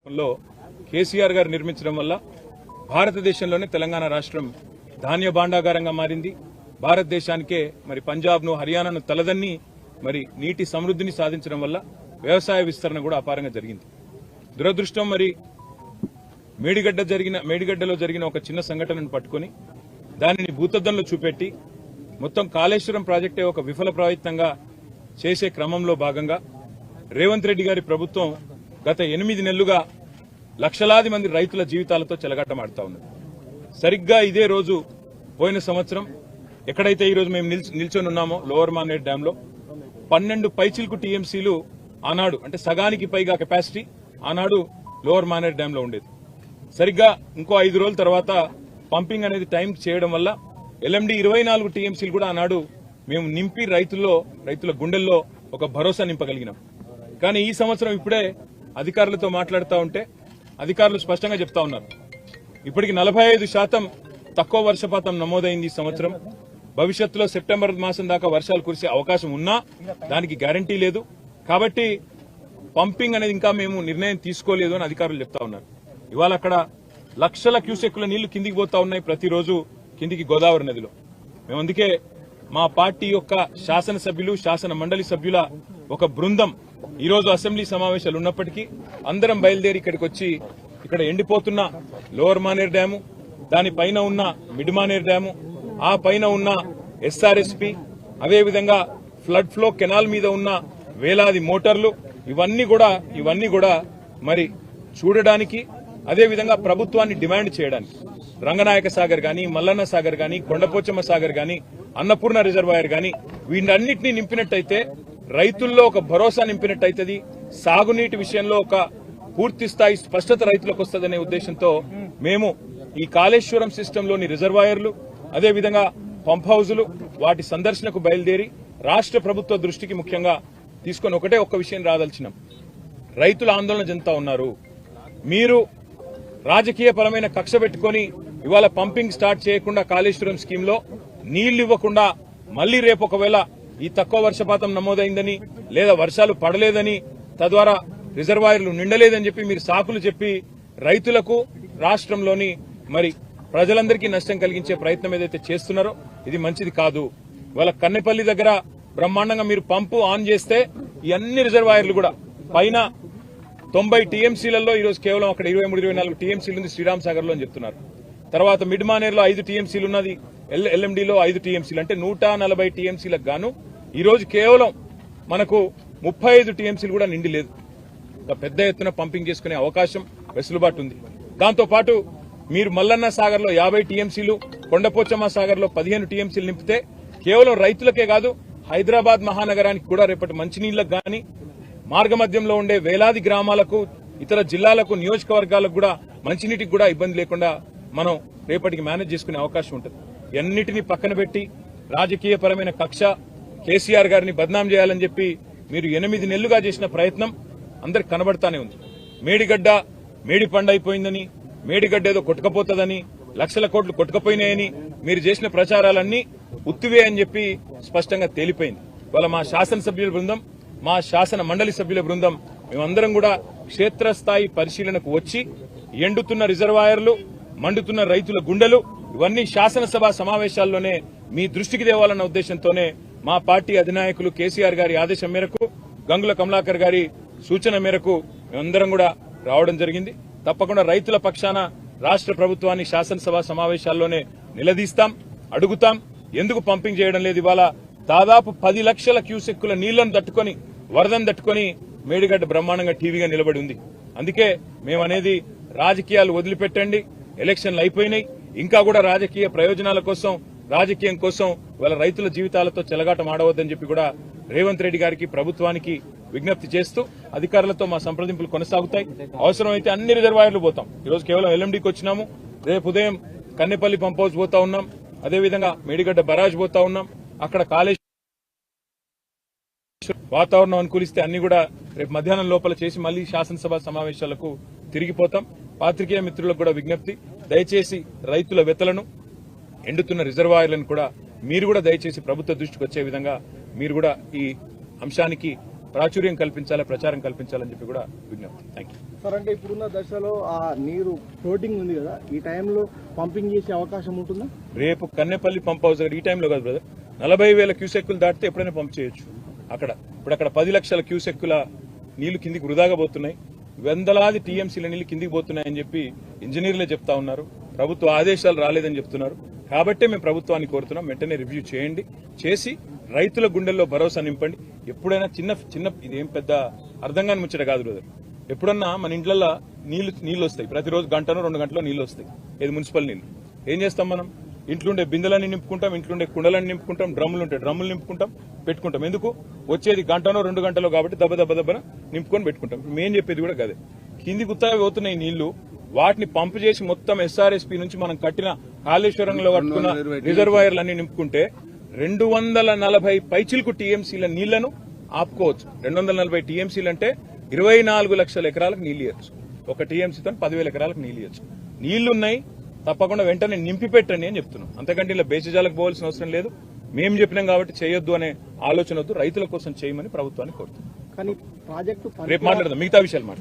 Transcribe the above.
లో కేసీఆర్ గారు నిర్మించడం వల్ల భారతదేశంలోనే తెలంగాణ రాష్ట్రం ధాన్య భాండాగారంగా మారింది. భారతదేశానికే మరి పంజాబ్ను హర్యానాను తలదన్ని మరి నీటి సమృద్ధిని సాధించడం వల్ల వ్యవసాయ విస్తరణ కూడా అపారంగా జరిగింది. దురదృష్టం మరి మేడిగడ్డలో జరిగిన ఒక చిన్న సంఘటనను పట్టుకొని దానిని భూతద్దంలో చూపెట్టి మొత్తం కాళేశ్వరం ప్రాజెక్టే ఒక విఫల ప్రయత్నంగా చేసే క్రమంలో భాగంగా రేవంత్ రెడ్డి గారి ప్రభుత్వం గత 8 నెలలుగా లక్షలాది మంది రైతుల జీవితాలతో చెలగాటమాడుతా ఉన్నది. సరిగ్గా ఇదే రోజు పోయిన సంవత్సరం ఎక్కడైతే ఈ రోజు మేము నిల్చొని ఉన్నామో లోవర్ మానేర్ డ్యామ్ లో 12 పైచిల్కు టీఎంసీలు ఆనాడు అంటే సగానికి పైగా కెపాసిటీ ఆనాడు లోవర్ మానేర్ డ్యామ్ లో ఉండేది. సరిగ్గా ఇంకో 5 రోజుల తర్వాత పంపింగ్ అనేది టైం చేయడం వల్ల ఎల్ఎండి 24 టీఎంసీలు కూడా ఆనాడు మేము నింపి రైతుల గుండెల్లో ఒక భరోసా నింపగలిగినాం. కానీ ఈ సంవత్సరం ఇప్పుడే అధికారులతో మాట్లాడుతూ ఉంటే అధికారులు స్పష్టంగా చెప్తా ఉన్నారు, ఇప్పటికి 45% తక్కువ వర్షపాతం నమోదైంది ఈ సంవత్సరం. భవిష్యత్తులో సెప్టెంబర్ మాసం దాకా వర్షాలు కురిసే అవకాశం ఉన్నా దానికి గ్యారంటీ లేదు. కాబట్టి పంపింగ్ అనేది ఇంకా మేము నిర్ణయం తీసుకోలేదు అని అధికారులు చెప్తా ఉన్నారు. ఇవాళ అక్కడ లక్షల క్యూసెక్కుల నీళ్లు కిందికి పోతా ఉన్నాయి ప్రతిరోజు కిందికి గోదావరి నదిలో. మేము అందుకే మా పార్టీ యొక్క శాసనసభ్యులు శాసన మండలి సభ్యుల ఒక బృందం ఈ రోజు అసెంబ్లీ సమావేశాలు ఉన్నప్పటికీ అందరం బయలుదేరి ఇక్కడికి వచ్చి ఇక్కడ ఎండిపోతున్న లోవర్ మానేర్ డ్యాము, దానిపైన ఉన్న మిడ్ మానేర్ డ్యాము, ఆ పైన ఉన్న ఎస్ఆర్ఎస్పీ, అదేవిధంగా ఫ్లడ్ ఫ్లో కెనాల్ మీద ఉన్న వేలాది మోటార్లు ఇవన్నీ కూడా మరి చూడడానికి, అదేవిధంగా ప్రభుత్వాన్ని డిమాండ్ చేయడానికి రంగనాయక సాగర్ గాని, మల్లన్న సాగర్ గాని, కొండపోచమ్మ సాగర్ గాని, అన్నపూర్ణ రిజర్వాయర్ గాని వీటన్నిటినీ నింపినట్టయితే రైతుల్లో ఒక భరోసా నింపినట్టయితది. సాగునీటి విషయంలో ఒక పూర్తి స్థాయి స్పష్టత రైతులకు వస్తుందనే ఉద్దేశంతో మేము ఈ కాళేశ్వరం సిస్టంలోని రిజర్వాయర్లు, అదేవిధంగా పంప్ హౌజులు వాటి సందర్శనకు బయలుదేరి రాష్ట్ర ప్రభుత్వ దృష్టికి ముఖ్యంగా తీసుకొని ఒక్క విషయం రాదలిచినాం. రైతులు ఆందోళన చెందుతా ఉన్నారు. మీరు రాజకీయపరమైన కక్ష పెట్టుకుని ఇవాళ పంపింగ్ స్టార్ట్ చేయకుండా కాళేశ్వరం స్కీమ్ లో నీళ్లు ఇవ్వకుండా మళ్లీ రేపు ఒకవేళ ఈ తక్కువ వర్షపాతం నమోదైందని లేదా వర్షాలు పడలేదని తద్వారా రిజర్వాయర్లు నిండలేదని చెప్పి మీరు సాకులు చెప్పి రైతులకు రాష్ట్రంలోని మరి ప్రజలందరికీ నష్టం కలిగించే ప్రయత్నం ఏదైతే చేస్తున్నారో ఇది మంచిది కాదు. ఇవాళ కన్నెపల్లి దగ్గర బ్రహ్మాండంగా మీరు పంపు ఆన్ చేస్తే ఈ అన్ని రిజర్వాయర్లు కూడా పైన 90 టీఎంసీలలో ఈరోజు కేవలం అక్కడ 23-24 టీఎంసీలు ఉంది శ్రీరామ్ సాగర్ లో అని చెప్తున్నారు. తర్వాత మిడ్ మానేర్ లో 5 టీఎంసీలు ఉన్నది, ఎల్ఎండిలో 5 టీఎంసీలు అంటే 140 టీఎంసీలకు గాను ఈ రోజు కేవలం మనకు 35 టీఎంసీలు కూడా నిండి లేదు. ఒక పెద్ద ఎత్తున పంపింగ్ చేసుకునే అవకాశం వెసులుబాటు ఉంది. దాంతో పాటు మీరు మల్లన్న సాగర్ లో 50 టీఎంసీలు, కొండపోచమ్మ సాగర్ లో 15 టీఎంసీలు నింపితే కేవలం రైతులకే కాదు హైదరాబాద్ మహానగరానికి కూడా రేపటి మంచినీళ్లకు గాని, మార్గమధ్యంలో ఉండే వేలాది గ్రామాలకు, ఇతర జిల్లాలకు, నియోజకవర్గాలకు కూడా మంచినీటికి కూడా ఇబ్బంది లేకుండా మనం రేపటికి మేనేజ్ చేసుకునే అవకాశం ఉంటుంది. ఎన్నిటినీ పక్కన పెట్టి రాజకీయపరమైన కక్ష, కేసీఆర్ గారిని బద్నాం చేయాలని చెప్పి మీరు 8 నెలలుగా చేసిన ప్రయత్నం అందరికి కనబడతానే ఉంది. మేడి పండైపోయిందని, మేడిగడ్డ ఏదో కొట్టుకపోతుందని, లక్షల కోట్లు కొట్టుకపోయినాయని మీరు చేసిన ప్రచారాలన్నీ ఉత్తివే అని చెప్పి స్పష్టంగా తేలిపోయింది. ఇవాళ మా శాసనసభ్యుల బృందం, మా శాసన మండలి సభ్యుల బృందం మేమందరం కూడా క్షేత్రస్థాయి పరిశీలనకు వచ్చి ఎండుతున్న రిజర్వాయర్లు, మండుతున్న రైతుల గుండెలు ఇవన్నీ శాసనసభ సమావేశాల్లోనే మీ దృష్టికి తేవాలన్న ఉద్దేశంతోనే మా పార్టీ అధినాయకులు కేసీఆర్ గారి ఆదేశం మేరకు, గంగుల కమలాకర్ గారి సూచన మేరకు మేమందరం కూడా రావడం జరిగింది. తప్పకుండా రైతుల పక్షాన రాష్ట్ర ప్రభుత్వాన్ని శాసనసభ సమావేశాల్లోనే నిలదీస్తాం, అడుగుతాం. ఎందుకు పంపింగ్ చేయడం లేదు? ఇవాళ దాదాపు 10 లక్షల క్యూసెక్కుల నీళ్లను తట్టుకొని, వరదను తట్టుకొని మేడిగడ్డ బ్రహ్మాండంగా టీవీగా నిలబడి ఉంది. అందుకే మేమనేది రాజకీయాలు వదిలిపెట్టండి, ఎలక్షన్లు అయిపోయినాయి, ఇంకా కూడా రాజకీయ ప్రయోజనాల కోసం, రాజకీయం కోసం వాళ్ళ రైతుల జీవితాలతో చెలగాటం ఆడవద్దని చెప్పి కూడా రేవంత్ రెడ్డి గారికి, ప్రభుత్వానికి విజ్ఞప్తి చేస్తూ అధికారులతో మా సంప్రదింపులు కొనసాగుతాయి. అవసరమైతే అన్ని రిజర్వాయర్లు పోతాం. ఈరోజు కేవలం ఎల్ఎండికి వచ్చినాము, రేపు ఉదయం కన్నెపల్లి పంప్ హౌస్ పోతా ఉన్నాం, అదేవిధంగా మేడిగడ్డ బరాజ్ పోతా ఉన్నాం. అక్కడ కాళేశ్వరం వాతావరణం అనుకూలిస్తే అన్ని కూడా రేపు మధ్యాహ్నం లోపల చేసి మళ్లీ శాసనసభ సమావేశాలకు తిరిగిపోతాం. పాత్రికేయ మిత్రులకు కూడా విజ్ఞప్తి, దయచేసి రైతుల వెతలను, ఎండుతున్న రిజర్వాయర్లను కూడా మీరు కూడా దయచేసి ప్రభుత్వ దృష్టికి వచ్చే విధంగా మీరు కూడా ఈ అంశానికి ప్రాచుర్యం కల్పించాలి, ప్రచారం కల్పించాలని చెప్పి కూడా విజ్ఞప్తి. థాంక్యూ. సార్ అంటే ఇప్పుడున్న దశలో ఆ నీరు ఫ్లోటింగ్ ఉంది కదా, ఈ టైంలో పంపింగ్ చేసే అవకాశం ఉంటుందా? రేపు కన్నెపల్లి పంప్ హౌస్ దగ్గర ఈ టైంలో కాదు బ్రదర్, 40,000 క్యూసెక్కులు దాటితే ఎప్పుడైనా పంప్ చేయొచ్చు. ఇప్పుడు అక్కడ 10 లక్షల క్యూసెక్కుల నీళ్లు కిందికి వృధాగా పోతున్నాయి, వందలాది టీఎంసీల నీళ్లు కిందికి పోతున్నాయని చెప్పి ఇంజనీర్లే చెప్తా ఉన్నారు. ప్రభుత్వ ఆదేశాలు రాలేదని చెప్తున్నారు. కాబట్టే మేము ప్రభుత్వాన్ని కోరుతున్నాం, వెంటనే రివ్యూ చేయండి, చేసి రైతుల గుండెల్లో భరోసా నింపండి. ఎప్పుడైనా చిన్న ఇదేం పెద్ద అర్థం కాని ముచ్చట కాదు బ్రదర్. ఎప్పుడన్నా మన ఇంట్లల్లో నీళ్లు వస్తాయి, ప్రతిరోజు గంటనో 2 గంటలో నీళ్లు వస్తాయి, ఏది మున్సిపల్ నీళ్లు. ఏం చేస్తాం మనం? ఇంట్లుండే బిందెలన్నీ నింపుకుంటాం, ఇంట్లుండే కుండలన్నీ నింపుకుంటాం, డ్రమ్ములు ఉంటాయి డ్రమ్ములు నింపుకుంటాం, పెట్టుకుంటాం. ఎందుకు? వచ్చేది గంటనో 2 గంటలో కాబట్టి దెబ్బన నింపుకొని పెట్టుకుంటాం. మేము చెప్పేది కూడా గదే, కింది గుత్తగా పోతున్నాయి నీళ్లు, వాటిని పంపు చేసి మొత్తం ఎస్ఆర్ఎస్పీ నుంచి మనం కట్టిన కాళేశ్వరంలో కట్టుకున్న రిజర్వాయర్లన్నీ నింపుకుంటే 240 పైచిలకు టీఎంసీల నీళ్లను ఆపుకోవచ్చు. 240 టీఎంసీలు అంటే 24 లక్షల ఎకరాలకు నీళ్లు ఇవ్వచ్చు. ఒక టీఎంసీతో 10,000 ఎకరాలకు నీళ్లు ఇవ్వచ్చు. నీళ్లున్నాయి, తప్పకుండా వెంటనే నింపి పెట్టండి అని చెప్తున్నాం. అంతకంటే ఇలా బేచజాలకు పోవాల్సిన అవసరం లేదు. మేము చెప్పినాం కాబట్టి చేయొద్దు అనే ఆలోచన వద్దు, రైతుల కోసం చేయమని ప్రభుత్వాన్ని కోరుతున్నాం. కానీ ప్రాజెక్టు రేపు మాట్లాడదాం, మిగతా విషయాలు మాట్లాడదాం.